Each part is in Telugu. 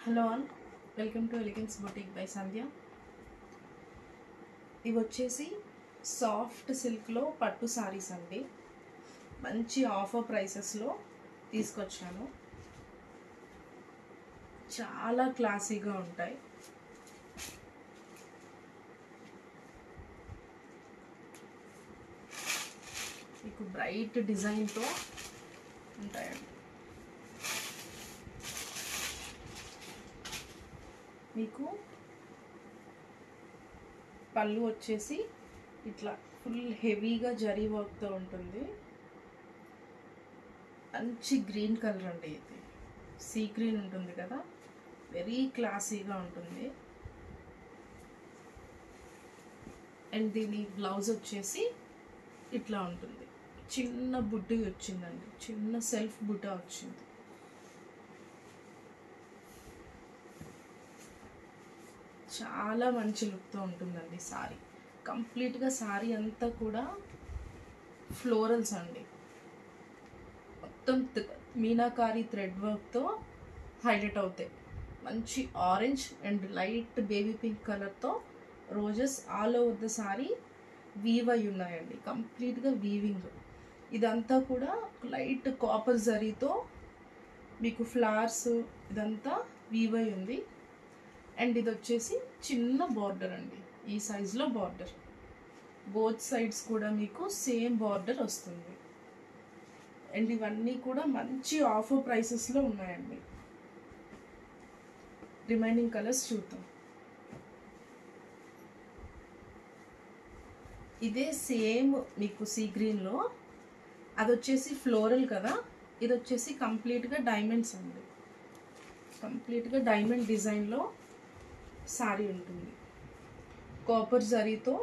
Hello all, welcome to elegance boutique by Sandhya. ఇవి వచ్చేసి సాఫ్ట్ సిల్క్లో పట్టు సారీస్ అండి. మంచి ఆఫర్ ప్రైసెస్లో తీసుకొచ్చాను. చాలా క్లాసీగా ఉంటాయి. మీకు బ్రైట్ డిజైన్తో ఉంటాయండి. మీకు పళ్ళు వచ్చేసి ఇట్లా ఫుల్ హెవీగా జరీ వర్క్తో ఉంటుంది. మంచి గ్రీన్ కలర్ అండి. ఇది సీ గ్రీన్ ఉంటుంది కదా, వెరీ క్లాసీగా ఉంటుంది. అండ్ దీని బ్లౌజ్ వచ్చేసి ఇట్లా ఉంటుంది. చిన్న బుట్టి వచ్చిందండి, చిన్న సెల్ఫ్ బుట్ట వచ్చింది. చాలా మంచి లుక్తో ఉంటుందండి సారీ. కంప్లీట్గా సారీ అంతా కూడా ఫ్లోరల్స్ అండి. మొత్తం మీనాకారి థ్రెడ్ వర్క్తో హైలైట్ అవుతాయి. మంచి orange and light baby pink కలర్తో roses all over the sari weave అయి ఉన్నాయండి. కంప్లీట్గా వీవింగ్. ఇదంతా కూడా లైట్ కాపర్ జరీతో మీకు ఫ్లవర్స్ ఇదంతా వీవ్ అయి ఉంది. అండ్ ఇది వచ్చేసి చిన్న బార్డర్ అండి, ఈ సైజులో బార్డర్. బోత్ సైడ్స్ కూడా మీకు సేమ్ బార్డర్ వస్తుంది. అండ్ ఇవన్నీ కూడా మంచి ఆఫర్ ప్రైసెస్లో ఉన్నాయండి. రిమైనింగ్ కలర్స్ చూద్దాం. ఇదే సేమ్ మీకు సీ గ్రీన్లో, అది వచ్చేసి ఫ్లోరల్ కదా, ఇది వచ్చేసి కంప్లీట్గా డైమండ్స్ అండి. కంప్లీట్గా డైమండ్ డిజైన్లో సారీ ఉంటుంది. కాపర్ జరీతో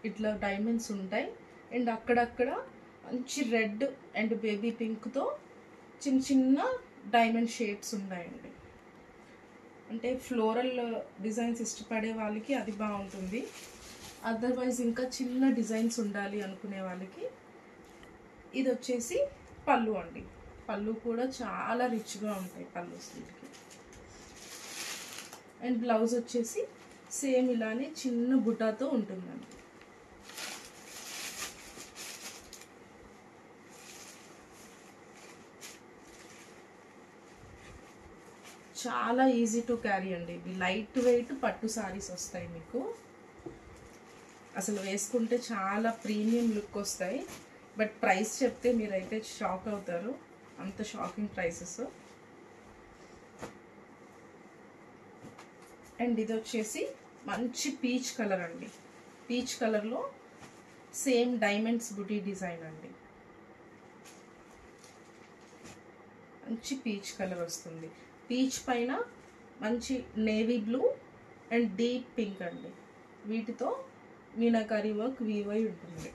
ఇట్లా డైమండ్స్ ఉంటాయి. అండ్ అక్కడక్కడ మంచి రెడ్ అండ్ బేబీ పింక్తో చిన్న చిన్న డైమండ్ షేప్స్ ఉన్నాయండి. అంటే ఫ్లోరల్ డిజైన్స్ ఇష్టపడే వాళ్ళకి అది బాగుంటుంది. అదర్వైజ్ ఇంకా చిన్న డిజైన్స్ ఉండాలి అనుకునే వాళ్ళకి ఇది వచ్చేసి పళ్ళు అండి. పళ్ళు కూడా చాలా రిచ్గా ఉంటాయి పళ్ళు వీటికి. అండ్ బ్లౌజ్ వచ్చేసి సేమ్ ఇలానే చిన్న బుటాతో ఉంటుందండి. చాలా ఈజీ టు క్యారీ అండి. ఇవి లైట్ వెయిట్ పట్టు సారీస్ వస్తాయి మీకు. అసలు వేసుకుంటే చాలా ప్రీమియం లుక్ వస్తాయి. బట్ ప్రైస్ చెప్తే మీరైతే షాక్ అవుతారు, అంత షాకింగ్ ప్రైసెస్. అండ్ ఇది వచ్చేసి మంచి పీచ్ కలర్ అండి. పీచ్ కలర్లో సేమ్ డైమండ్స్ బుటీ డిజైన్ అండి. మంచి పీచ్ కలర్ వస్తుంది. పీచ్ పైన మంచి navy blue and deep pink అండి. వీటితో మీనాకారి వర్క్ వీవ్ అయి ఉంటుంది.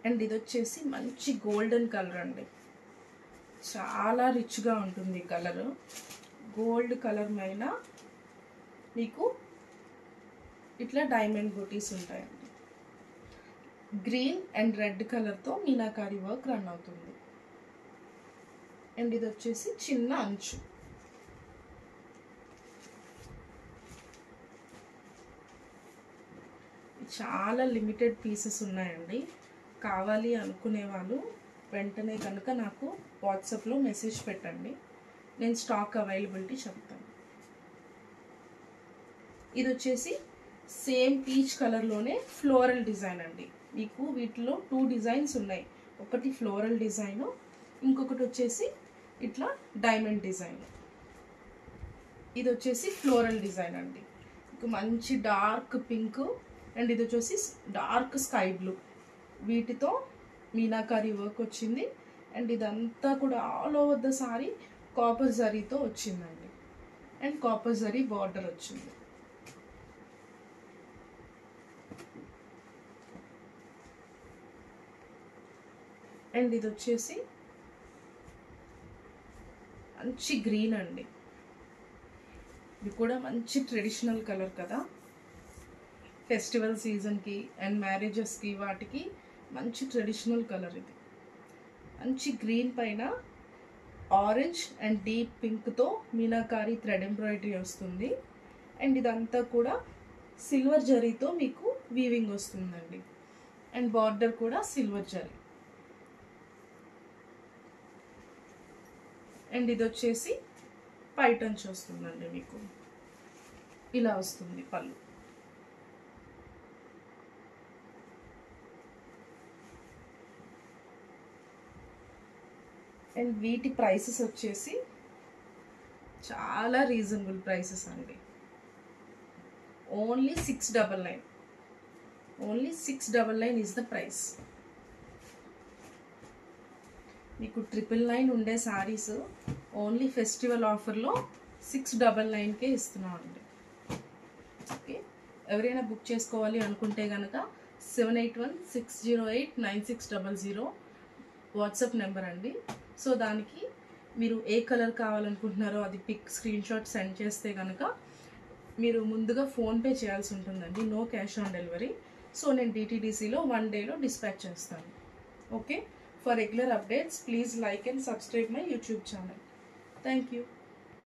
అండ్ ఇది వచ్చేసి మంచి గోల్డెన్ కలర్ అండి. చాలా రిచ్గా ఉంటుంది కలర్. గోల్డ్ కలర్ పైన మీకు ఇట్లా డైమండ్ బూటీస్ ఉంటాయండి. గ్రీన్ అండ్ రెడ్ కలర్తో మీనాకారి వర్క్ రన్ అవుతుంది. అండ్ ఇది వచ్చేసి చిన్న అంచు. చాలా లిమిటెడ్ పీసెస్ ఉన్నాయండి. కావాలి అనుకునే వాళ్ళు వెంటనే కనుక నాకు వాట్సాప్లో మెసేజ్ పెట్టండి, నేను స్టాక్ అవైలబిలిటీ చెప్తాను. ఇది వచ్చేసి సేమ్ పీచ్ కలర్లోనే ఫ్లోరల్ డిజైన్ అండి. మీకు వీటిలో 2 డిజైన్స్ ఉన్నాయి. ఒకటి ఫ్లోరల్ డిజైన్, ఇంకొకటి వచ్చేసి ఇట్లా డైమండ్ డిజైన్. ఇది వచ్చేసి ఫ్లోరల్ డిజైన్ అండి. మీకు మంచి డార్క్ పింక్ అండ్ ఇది వచ్చేసి డార్క్ స్కై బ్లూ. వీటితో మీనాకారి వర్క్ వచ్చింది. అండ్ ఇదంతా కూడా all over the sari copper జరీతో వచ్చిందండి. అండ్ కాపర్ జరీ బార్డర్ వచ్చింది. అండ్ ఇది వచ్చేసి మంచి గ్రీన్ అండి. ఇది కూడా మంచి ట్రెడిషనల్ కలర్ కదా, ఫెస్టివల్ సీజన్కి అండ్ మ్యారేజెస్కి వాటికి మంచి ట్రెడిషనల్ కలర్ ఇది. మంచి గ్రీన్ పైన ఆరెంజ్ అండ్ డీప్ పింక్తో మీనాకారి థ్రెడ్ ఎంబ్రాయిడరీ వస్తుంది. అండ్ ఇదంతా కూడా సిల్వర్ జరీతో మీకు వీవింగ్ వస్తుందండి. అండ్ బార్డర్ కూడా సిల్వర్ జరీ. అండ్ ఇది వచ్చేసి పైటంచ్ వస్తుందండి. మీకు ఇలా వస్తుంది పళ్ళు. అండ్ వీటి ప్రైసెస్ వచ్చేసి చాలా రీజనబుల్ ప్రైసెస్ అండి. Only 699. Only 699 is the price. మీకు 999 ఉండే శారీస్ ఓన్లీ ఫెస్టివల్ ఆఫర్లో 699కే ఇస్తున్నాం అండి. ఓకే, ఎవరైనా బుక్ చేసుకోవాలి అనుకుంటే కనుక 7816089600 వాట్సాప్ నెంబర్ అండి. సో దానికి మీరు ఏ కలర్ కావాలనుకుంటున్నారో అది పిక్ స్క్రీన్ షాట్ సెండ్ చేస్తే కనుక మీరు ముందుగా ఫోన్పే చేయాల్సి ఉంటుందండి. No cash on delivery. So నేను DTDCలో 1 డేలో డిస్పాచ్ చేస్తాను. Okay, for regular updates please like and subscribe my YouTube channel. Thank you.